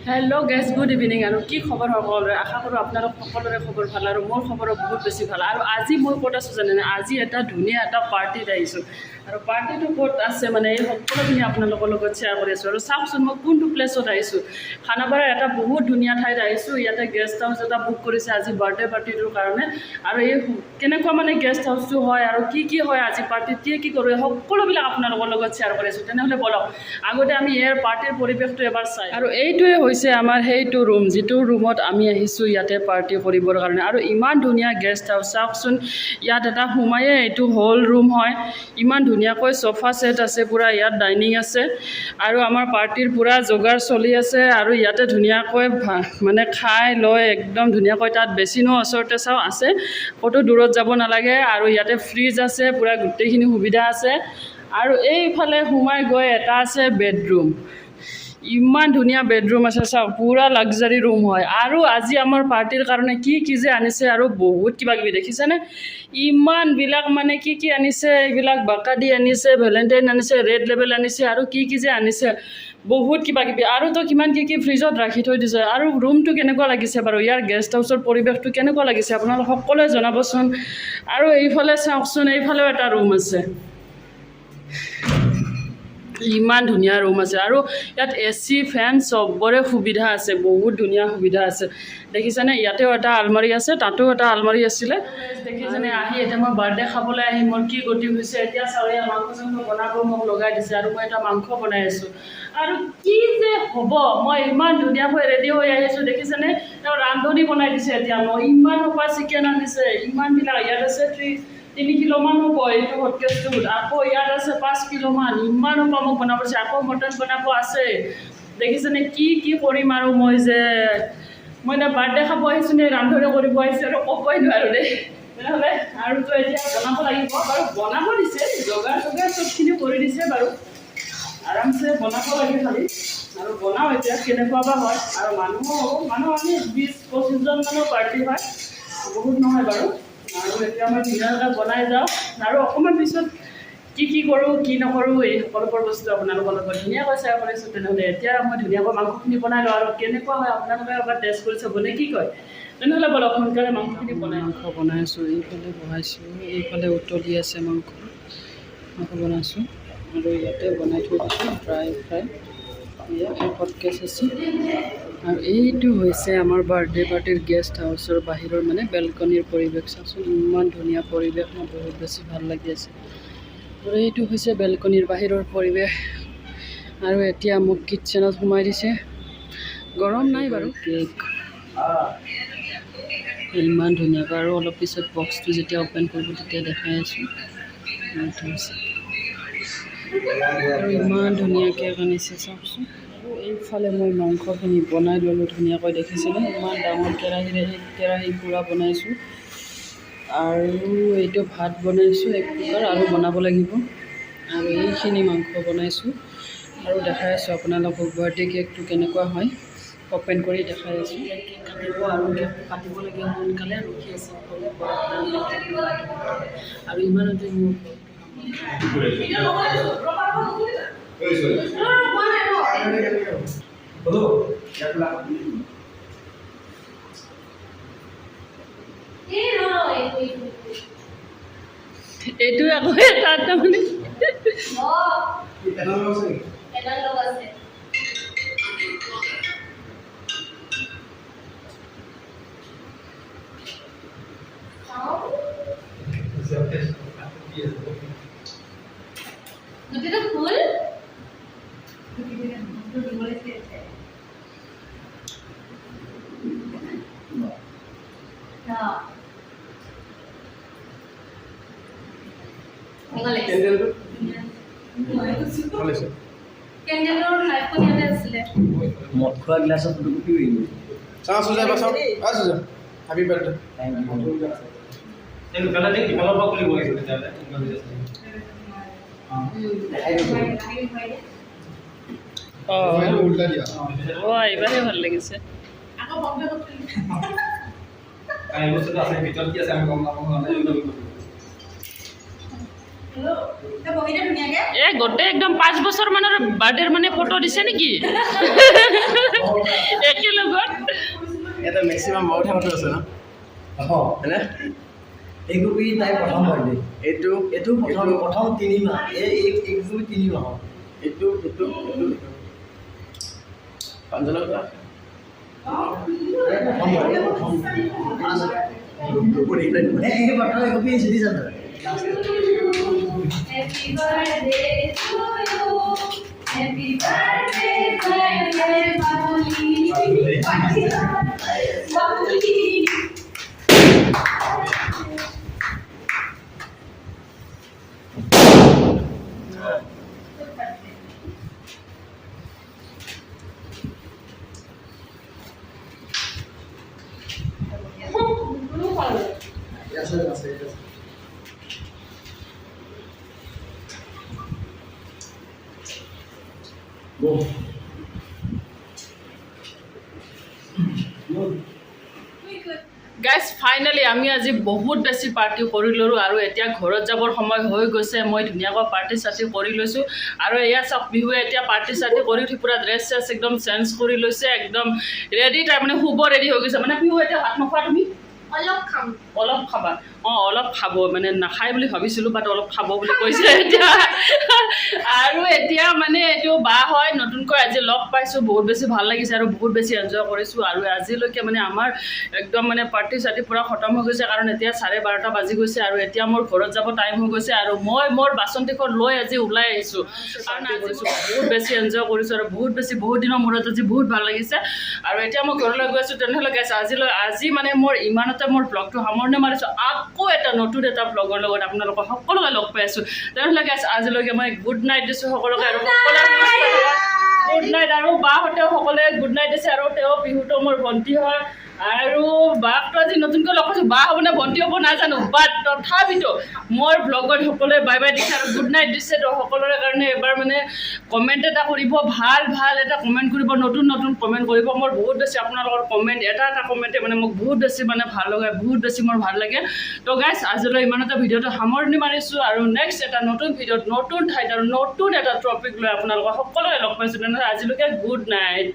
Hello' gas good evening আৰু কি খবৰ সকলোৰে আশা কৰোঁ আপোনালোক সকলোৰে খবৰ ভাল আৰু মোৰ খবৰো বহুত বেছি ভাল আৰু আজি মই ক'ত আছোঁ জানেনে আজি এটা ধুনীয়া এটা পাৰ্টিত আহিছোঁ আৰু পাৰ্টিটো ক'ত আছে মানে এই সকলোখিনি আপোনালোকৰ লগত শ্বেয়াৰ কৰি আছোঁ আৰু চাওকচোন মই কোনটো প্লেচত আহিছোঁ খানাপাৰাৰ এটা বহুত ধুনীয়া ঠাইত আহিছোঁ ইয়াতে গেষ্ট হাউচ এটা বুক কৰিছে আজি বাৰ্থডে পাৰ্টিটোৰ কাৰণে আৰু এই কেনেকুৱা মানে গেষ্ট হাউচটো হয় আৰু কি হয় আজি পাৰ্টিত কি কৰোঁ সকলোবিলাক আপোনালোকৰ লগত শ্বেয়াৰ কৰি আছোঁ তেনেহ'লে বলক আগতে আমি ইয়াৰ পাৰ্টিৰ পৰিৱেশটো এবাৰ চাই আৰু এইটোৱে হৈছে আমাৰ সেইটো ৰুম যিটো ৰুমত আমি আহিছোঁ ইয়াতে পাৰ্টি কৰিবৰ কাৰণে আৰু ইমান ধুনীয়া গেষ্ট হাউচ চাওকচোন ইয়াত এটা সোমায়ে এইটো হল ৰুম হয় ইমান ধুনীয়াকৈ চফা ছেট আছে পূৰা ইয়াত ডাইনিং আছে আৰু আমাৰ পাৰ্টিৰ পূৰা যোগাৰ চলি আছে আৰু ইয়াতে ধুনীয়াকৈ মানে খাই লৈ একদম ধুনীয়াকৈ তাত বেচিনো ওচৰতে চাওঁ আছে ক'তো দূৰত যাব নালাগে আৰু ইয়াতে ফ্ৰিজ আছে পূৰা গোটেইখিনি সুবিধা আছে আৰু এইফালে সোমাই গৈ এটা আছে বেডৰুম ইমান ধুনীয়া বেডৰুম আছে চাওক পূৰা লাক্সাৰী ৰুম হয় আৰু আজি আমাৰ পাৰ্টিৰ কাৰণে কি যে আনিছে আৰু বহুত কিবাকিবি দেখিছেনে ইমানবিলাক মানে কি আনিছে এইবিলাক বাকাডি আনিছে ভেলেণ্টাইন আনিছে ৰেড লেবেল আনিছে আৰু কি যে আনিছে বহুত কিবাকিবি আৰু তো কিমান কি ফ্ৰিজত ৰাখি থৈ দিছে আৰু ৰুমটো কেনেকুৱা লাগিছে বাৰু ইয়াৰ গেষ্ট হাউচৰ পৰিৱেশটো কেনেকুৱা লাগিছে আপোনালোক সকলোৱে জনাবচোন আৰু এইফালে চাওকচোন এইফালেও এটা ৰুম আছে ইমান ধুনীয়া ৰুম আছে আৰু ইয়াত এচি ফেন চবৰে সুবিধা আছে বহুত ধুনীয়া সুবিধা আছে দেখিছেনে ইয়াতেও এটা আলমাৰী আছে তাতো এটা আলমাৰী আছিলে দেখিছেনে আহি এতিয়া মই বাৰ্থডে খাবলৈ আহি মোৰ কি গতি হৈছে এতিয়া চাউৰে মাংস চাংস বনাব মোক লগাই দিছে আৰু মই এটা মাংস বনাই আছোঁ আৰু কি যে হ'ব মই ইমান ধুনীয়াকৈ ৰেডি হৈ আহিছোঁ দেখিছেনে তেওঁ ৰান্ধনি বনাই দিছে এতিয়া মই ইমান সোপা চিকেন আনিছে ইমানবিলাক ইয়াত আছে 3 কিলোমান হ'ব এইটো হটকেছটোত আকৌ ইয়াত আছে 5 কিলোমান ইমান হ'ব মোক বনাব আছে আকৌ মটন বনাব আছে দেখিছেনে কি কৰিম আৰু মই এতিয়া বাৰ্থডে খাব আহিছোঁ নে ৰান্ধনি কৰিব আহিছোঁ আৰু ক'বই নোৱাৰোঁ দেই তেনেহ'লে আৰুতো এতিয়া বনাব লাগিব বাৰু বনাব দিছে যোগাৰ চবখিনি কৰি দিছে বাৰু আৰামছে বনাব লাগে খালি আৰু বনাওঁ এতিয়া কেনেকুৱা বা হয় আৰু মানুহ আমি 20-25জন মানৰ পাৰ্টি হয় বহুত নহয় বাৰু আৰু এতিয়া মই ধুনীয়াকৈ বনাই যাওঁ আৰু অকণমান পিছত কি কৰোঁ কি নকৰোঁ এই সকলোবোৰ বস্তু আপোনালোকৰ লগত ধুনীয়াকৈ শ্বেয়াৰ কৰিছোঁ তেনেহ'লে এতিয়া মই ধুনীয়াকৈ মাংসখিনি বনাই লওঁ আৰু কেনেকুৱা হয় আপোনালোকে এবাৰ টেষ্ট কৰি চাবনে কি কয় তেনেহ'লে বলক সোনকালে মাংসখিনি মাংস বনাইছোঁ এইফালে বহাইছোঁ এইফালে উতলি আছে মাংস বনাইছোঁ আৰু ইয়াতে বনাই থৈ দিছোঁ ড্ৰাই ফ্ৰাই হটকেছ আছে আৰু এইটো হৈছে আমাৰ বাৰ্থডে পাৰ্টিৰ গেষ্ট হাউচৰ বাহিৰৰ মানে বেলকনিৰ পৰিৱেশ চাওকচোন ইমান ধুনীয়া পৰিৱেশ মোৰ বহুত বেছি ভাল লাগি আছে আৰু এইটো হৈছে বেলকনিৰ বাহিৰৰ পৰিৱেশ আৰু এতিয়া মোক কিটচেনত সোমাই দিছে গৰম নাই বাৰু কেক ইমান ধুনীয়াকৈ আৰু অলপ পিছত বক্সটো যেতিয়া অ'পেন কৰিব তেতিয়া দেখাই আছোঁ আৰু ইমান ধুনীয়া কেক আনিছে চাওকচোন আৰু এইফালে মই মাংসখিনি বনাই ল'লোঁ ধুনীয়াকৈ দেখিছিলোঁ ইমান ডাঙৰ কেৰাহী পূৰা বনাইছোঁ আৰু এইটো ভাত বনাইছোঁ 1 কুকাৰ আৰু বনাব লাগিব আৰু এইখিনি মাংস বনাইছোঁ আৰু দেখাই আছোঁ আপোনালোকক বাৰ্থডে কেকটো কেনেকুৱা হয় অ'পেন কৰি দেখাই আছোঁ কেক কাটিব আৰু কেক কাটিব লাগে সোনকালে ৰখি আছে আৰু ইমানতে মোৰ এইটো আকৌ তাত তাৰমানে মদ খোৱা গ্লাছত ফটোকপি হৈ গ'ল চাওঁ সুজা বাচাওঁ সুজা হেপী বাৰ্থডে থেংক ইউ কালা দেখি ভালো পাক বুলি কৈছিল তেতিয়ালে উল্টা দিয়া এইবাৰহে ভাল লাগিছে এই বস্তুটো আছে ভিতৰত কি আছে আমি গম নাপাওঁ গোটেই একদম 5 বছৰ মানৰ বাৰ্থডেৰ মানে ফটো দিছে নেকি এতিয়া মেক্সিমাম মোৰ উঠা কথা আছে ন হয়নে এই গোপী তাই প্ৰথম বাৰ্থডে এইটো এইটো প্ৰথম 3 মাহ এই 3 মাহ এইটো পাঞ্জলৰ পৰা প্ৰথম বাৰ্থডে প্ৰথম এই বাৰ্থডে গোপী চিধি যাম Happy birthday to you. Happy birthday, dear Babuli. Babuli. Guys finally আমি আজি বহুত বেছি পাৰ্টি কৰি ল'লোঁ আৰু এতিয়া ঘৰত যাবৰ সময় হৈ গৈছে মই ধুনীয়াকৈ পাৰ্টি চাৰ্টি কৰি লৈছোঁ আৰু এয়া চাওক বিহুৱে এতিয়া পাৰ্টি চাৰ্টি কৰি উঠি পূৰা ড্ৰেছ চেছ একদম চেঞ্জ কৰি লৈছে একদম ৰেডি তাৰমানে শুব ৰেডি হৈ গৈছে মানে বিহু এতিয়া ভাত নোখোৱা তুমি অলপ খাবা অলপ খাব মানে নাখায় বুলি ভাবিছিলোঁ বাট অলপ খাব বুলি কৈছে এতিয়া আৰু এতিয়া মানে এইটো বা হয় নতুনকৈ আজি লগ পাইছোঁ বহুত বেছি ভাল লাগিছে আৰু বহুত বেছি এনজয় কৰিছোঁ আৰু আজিলৈকে মানে আমাৰ একদম মানে পাৰ্টি চাৰ্টি পূৰা খতম হৈ গৈছে কাৰণ এতিয়া 12:30 বাজি গৈছে আৰু এতিয়া মোৰ ঘৰত যাব টাইম হৈ গৈছে আৰু মই মোৰ বাচনটিখন লৈ আজি ওলাই আহিছোঁ কাৰণ কৰিছোঁ বহুত বেছি এনজয় কৰিছোঁ আৰু বহুত দিনৰ মূৰত আজি বহুত ভাল লাগিছে আৰু এতিয়া মই ঘৰলৈ গৈ আছোঁ তেনেহ'লে গাইছ আজি মানে মোৰ ইমানতে মোৰ ব্লগটো সামৰণি মাৰিছোঁ আকৌ এটা নতুন এটা ব্লগৰ লগত আপোনালোকক সকলোকে লগ পাই আছোঁ তেনেহ'লে গাইছ আজিলৈকে মই গুড নাইট দিছোঁ সকলোকে আৰু গুড নাইট আৰু বাহঁতেও সকলোৱে গুড নাইট দিছে আৰু তেওঁ বিহুটো মোৰ ভণ্টি হয় আৰু বাকটো আজি নতুনকৈ লগ পাইছোঁ বা হ'বনে ভণ্টি হ'ব নাজানো বাট তথাপিতো মোৰ ব্লগত সকলোৱে বাই বাই দিছে আৰু গুড নাইট দিছে তো সকলোৰে কাৰণে এবাৰ মানে কমেণ্ট এটা কৰিব ভাল এটা কমেণ্ট কৰিব নতুন কমেণ্ট কৰিব মোৰ বহুত বেছি আপোনালোকৰ কমেণ্ট এটা কমেণ্টে মানে মোক বহুত বেছি মানে ভাল লগায় বহুত বেছি মোৰ ভাল লাগে তো গাইছ আজিলৈ ইমানতে ভিডিঅ'টো সামৰণি মাৰিছোঁ আৰু নেক্সট এটা নতুন ভিডিঅ'ত নতুন ঠাইত আৰু নতুন এটা টপিক লৈ আপোনালোকক সকলোৱে লগ পাইছোঁ তেনেহ'লে আজিলৈকে গুড নাইট